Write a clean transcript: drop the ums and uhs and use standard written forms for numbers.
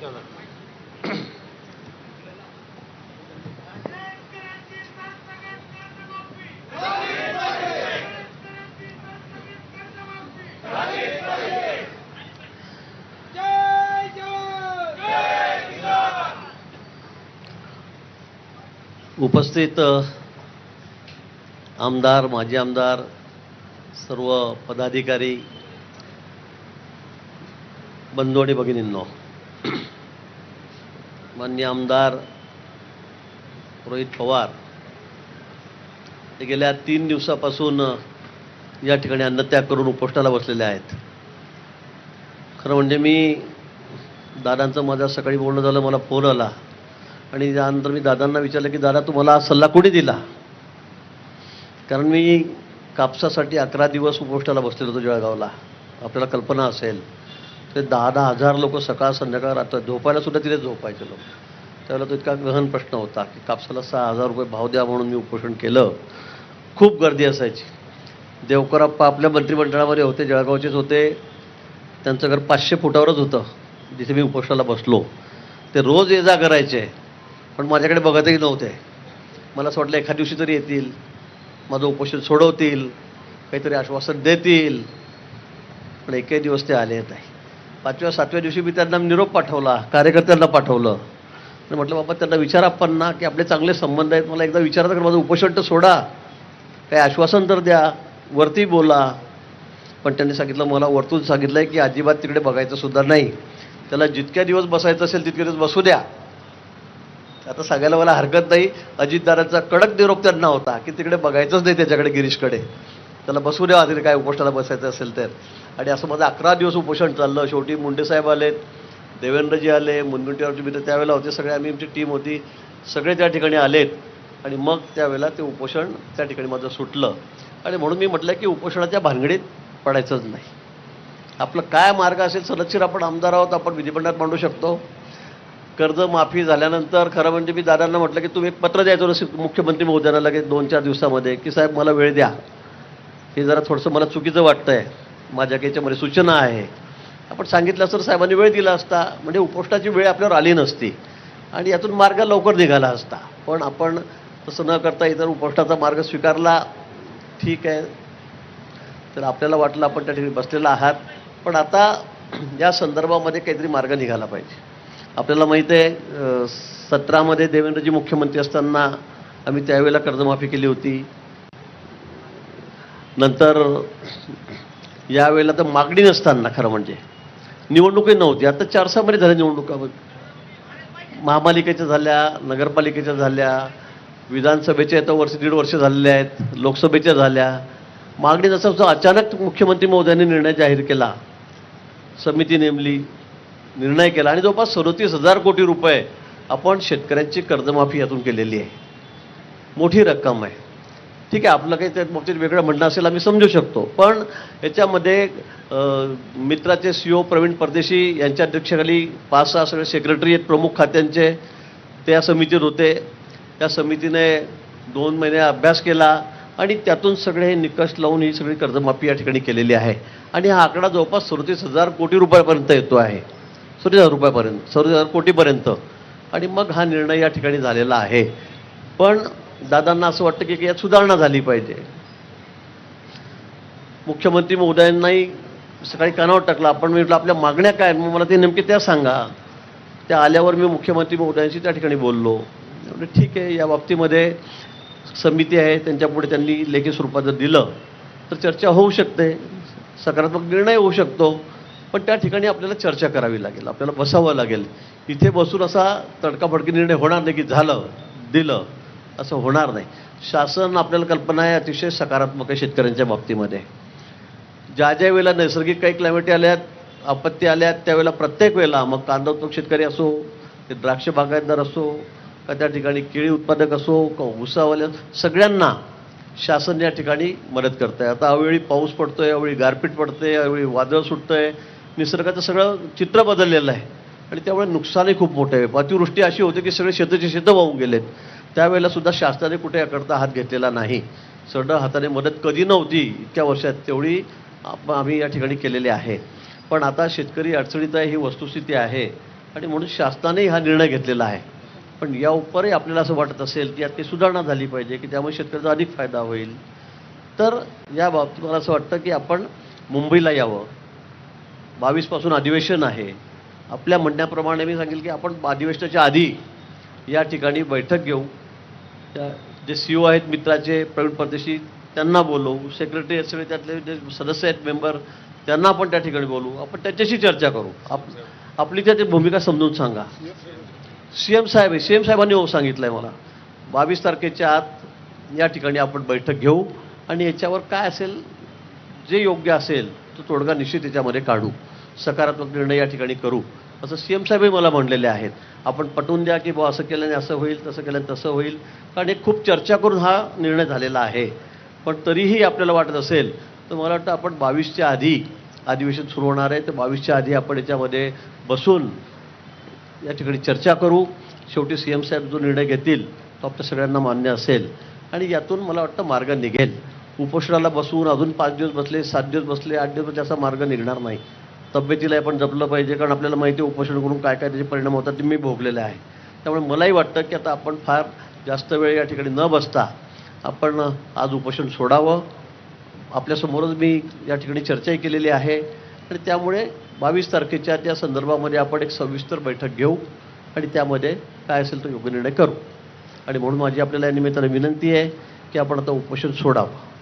उपस्थित आमदार, माजी आमदार, सर्व पदाधिकारी, बंधू आणि भगिनींनो, माननीय आमदार रोहित पवार हे गेल्या 3 दिवसापासून या ठिकाणी अन्नत्याग करून उपोषणाला बसलेले आहेत. खरं म्हणजे मी दादांचं माझ्या सकाळी बोलणं झालं, मला फोन आला आणि त्यानंतर मी दादांना विचारलं की दादा तुम्हाला हा सल्ला कोणी दिला, कारण मी कापसासाठी 11 दिवस उपोषणाला बसलेलो होतो जळगावला. आपल्याला कल्पना असेल ते 10-10 हजार लोक सकाळ संध्याकाळ रात्र झोपायला सुद्धा तिथे झोपायचे लोक. त्यावेळेला तो इतका गहन प्रश्न होता की कापसाला 6,000 रुपये भाव द्या म्हणून मी उपोषण केलं. खूप गर्दी असायची. देवकरप्पा आपल्या मंत्रिमंडळामध्ये होते, जळगावचेच होते. त्यांचं घर 500 फुटावरच होतं जिथे मी उपोषणाला बसलो. ते रोज ये जा करायचे पण माझ्याकडे बघतही नव्हते. मला असं वाटलं एखाद्या दिवशी तरी येतील, माझं उपोषण सोडवतील, काहीतरी आश्वासन देतील, पण एकही दिवस ते आले नाही. 5व्या-7व्या दिवशी मी त्यांना निरोप पाठवला, कार्यकर्त्यांना पाठवलं आणि म्हटलं बाबा त्यांना विचारा आपण ना की आपले चांगले संबंध आहेत, मला एकदा विचारा तर माझं उपोषण तर सोडा, काही आश्वासन तर द्या, वरती बोला. पण त्यांनी सांगितलं, मला वरतून सांगितलं आहे की अजिबात तिकडे बघायचं सुद्धा नाही, त्याला जितक्या दिवस बसायचं असेल तितके दिवस बसू द्या. आता सांगायला मला हरकत नाही, अजितदारांचा कडक निरोप त्यांना होता की तिकडे बघायचंच नाही त्याच्याकडे, गिरीशकडे, त्याला बसू द्या तिथे काय उपोषणाला बसायचं असेल तर. आणि असं माझं 11 दिवस उपोषण चाललं. शेवटी मुंडेसाहेब आलेत, देवेंद्रजी आले, मुनगंटीवारची मित्र त्यावेळेला होते, सगळे आम्ही आमची टीम होती, सगळे त्या ठिकाणी आलेत आणि मग त्यावेळेला ते उपोषण त्या ठिकाणी माझं सुटलं. आणि म्हणून मी म्हटलं की उपोषणाच्या भानगडीत पडायचंच नाही. आपलं काय मार्ग असेल, सदस्यीर आपण आमदार आहोत, आपण विधिमंडळात मांडू शकतो. कर्जमाफी झाल्यानंतर खरं म्हणजे मी दादांना म्हटलं की तुम्ही एक पत्र द्यायचं होतं मुख्यमंत्री महोदयांना लगेच 2-4 दिवसामध्ये की साहेब मला वेळ द्या, हे जरा थोडंसं मला चुकीचं वाटतंय, माझ्या काही याच्यामध्ये सूचना आहे. आपण सांगितलं असतं साहेबांनी वेळ दिला असता, म्हणजे उपोषणाची वेळ आपल्यावर आली नसती आणि यातून मार्ग लवकर निघाला असता. पण आपण तसं न करता इतर उपोषणाचा मार्ग स्वीकारला. ठीक आहे, तर आपल्याला वाटलं आपण त्या ठिकाणी बसलेला आहात, पण आता या संदर्भामध्ये काहीतरी मार्ग निघाला पाहिजे. आपल्याला माहीत आहे 17मध्ये देवेंद्रजी मुख्यमंत्री असताना आम्ही त्यावेळेला कर्जमाफी केली होती. नंतर यावेळेला तर मागणी नसताना खरं म्हणजे निवडणूकही नव्हती. आता 4-6 झाल्या निवडणुका, महापालिकेच्या झाल्या, नगरपालिकेच्या झाल्या, विधानसभेच्या तर 1.5 वर्ष झालेले आहेत, लोकसभेच्या झाल्या. मागणी नसताना अचानक मुख्यमंत्री महोदयांनी निर्णय जाहीर केला, समिती नेमली, निर्णय केला आणि जवळपास 37,000 कोटी रुपये आपण शेतकऱ्यांची कर्जमाफी यातून केलेली आहे. मोठी रक्कम आहे. ठीक आहे, आपलं काही त्या बाबतीत वेगळं म्हणणं असेल आम्ही समजू शकतो, पण याच्यामध्ये मित्राचे CEO प्रवीण परदेशी यांच्या अध्यक्षतेखाली 5-6 सगळे सेक्रेटरी आहेत प्रमुख खात्यांचे, ते या समितीत होते. त्या समितीने 2 महिने अभ्यास केला आणि त्यातून सगळे हे निकष लावून ही सगळी कर्जमाफी या ठिकाणी केलेली आहे. आणि हा आकडा जवळपास 37,000 कोटी रुपयापर्यंत येतो आहे, 37,000 रुपयापर्यंत, 37,000 कोटीपर्यंत. आणि मग हा निर्णय या ठिकाणी झालेला आहे. पण दादांना असं वाटतं की यात सुधारणा झाली पाहिजे. मुख्यमंत्री महोदयांनाही सकाळी कानावर टाकला. आपण म्हटलं आपल्या मागण्या काय, मग मला ते नेमके त्या सांगा. त्या आल्यावर मी मुख्यमंत्री महोदयांशी त्या ठिकाणी बोललो. म्हणजे ठीक आहे, या बाबतीमध्ये समिती आहे, त्यांच्यापुढे त्यांनी लेखी स्वरूपात जर दिलं तर चर्चा होऊ शकते, सकारात्मक निर्णय होऊ शकतो. पण त्या ठिकाणी आपल्याला चर्चा करावी लागेल, आपल्याला बसावं लागेल. इथे बसून असा तडकाफडकी निर्णय होणार नाही की झालं दिलं, असं होणार नाही. शासन आपल्याला कल्पना आहे अतिशय सकारात्मक आहे शेतकऱ्यांच्या बाबतीमध्ये. ज्या वेळेला नैसर्गिक काही क्लायमेटी आल्यात, आपत्ती आल्यात, त्यावेळेला प्रत्येक वेळेला मग कांदा उत्पादक शेतकरी असो, ते द्राक्ष बागायतदार असो, का त्या ठिकाणी केळी उत्पादक असो, का ऊसावाले, सगळ्यांना शासन या ठिकाणी मदत करतं आहे. आता अवेळी पाऊस पडतोय, अवेळी गारपीट पडते, अवेळी वादळ सुटतंय, निसर्गाचं सगळं चित्र बदललेलं आहे आणि त्यामुळे नुकसानही खूप मोठं आहे. अतिवृष्टी अशी होते की सगळे शेतं वाहून गेलेत. त्यावेळेला सुद्धा शासनाने कुठे याकरता हात घेतलेला नाही. सरळ हाताने मदत कधी नव्हती इतक्या वर्षात, तेवढी आम्ही या ठिकाणी केलेली आहे. पण आता शेतकरी अडचणीत आहे, ही वस्तुस्थिती आहे. आणि म्हणून शासनाने हा निर्णय घेतलेला आहे. पण या उपरही आपल्याला असं वाटत असेल की यात काही सुधारणा झाली पाहिजे की त्यामुळे शेतकऱ्याचा अधिक फायदा होईल, तर या बाबतीत मला असं वाटतं की आपण मुंबईला यावं. 22 पासून अधिवेशन आहे. आपल्या म्हणण्याप्रमाणे मी सांगेल की आपण अधिवेशनाच्या आधी या ठिकाणी बैठक घेऊ. त्या जे CEO आहेत मित्राचे प्रवीण परदेशी त्यांना बोलवू, सेक्रेटरी सगळे त्यातले जे सदस्य आहेत मेंबर त्यांना आपण त्या ठिकाणी बोलवू, आपण त्याच्याशी चर्चा करू. आपली त्याची भूमिका समजून सांगा. CM साहेबांनी सांगितलं आहे मला 22 तारखेच्या आत या ठिकाणी आपण बैठक घेऊ आणि याच्यावर काय असेल जे योग्य असेल तो तोडगा निश्चित याच्यामध्ये काढू, सकारात्मक निर्णय या ठिकाणी करू, असं CM साहेबही मला म्हणलेले आहेत. आपण पटवून द्या की बुवा असं केल्याने असं होईल, तसं केल्याने तसं होईल, कारण एक खूप चर्चा करून हा निर्णय झालेला आहे. पण तरीही आपल्याला वाटत असेल तर मला वाटतं आपण 22च्या आधी अधिवेशन सुरू होणार आहे, तर 22च्या आधी आपण याच्यामध्ये बसून या ठिकाणी चर्चा करू. शेवटी CM साहेब जो निर्णय घेतील तो आपल्या सगळ्यांना मान्य असेल आणि यातून मला वाटतं मार्ग निघेल. उपोषणाला बसून अजून 5 दिवस बसले, 7 दिवस बसले, 8 दिवस बसले असा मार्ग निघणार नाही. तब्येतीला आपण जपलं पाहिजे, कारण आपल्याला माहिती आहे उपोषण करून काय काय त्याचे परिणाम होतात ते मी भोगलेले आहे. त्यामुळे मलाही वाटतं की आता आपण फार जास्त वेळ या ठिकाणी न बसता आपण आज उपोषण सोडावं. आपल्यासमोरच मी या ठिकाणी चर्चाही केलेली आहे आणि त्यामुळे 22 तारखेच्या त्या संदर्भामध्ये आपण एक सविस्तर बैठक घेऊ आणि त्यामध्ये काय असेल तो योग्य निर्णय करू. आणि म्हणून माझी आपल्याला या निमित्ताने विनंती आहे की आपण आता उपोषण सोडावं.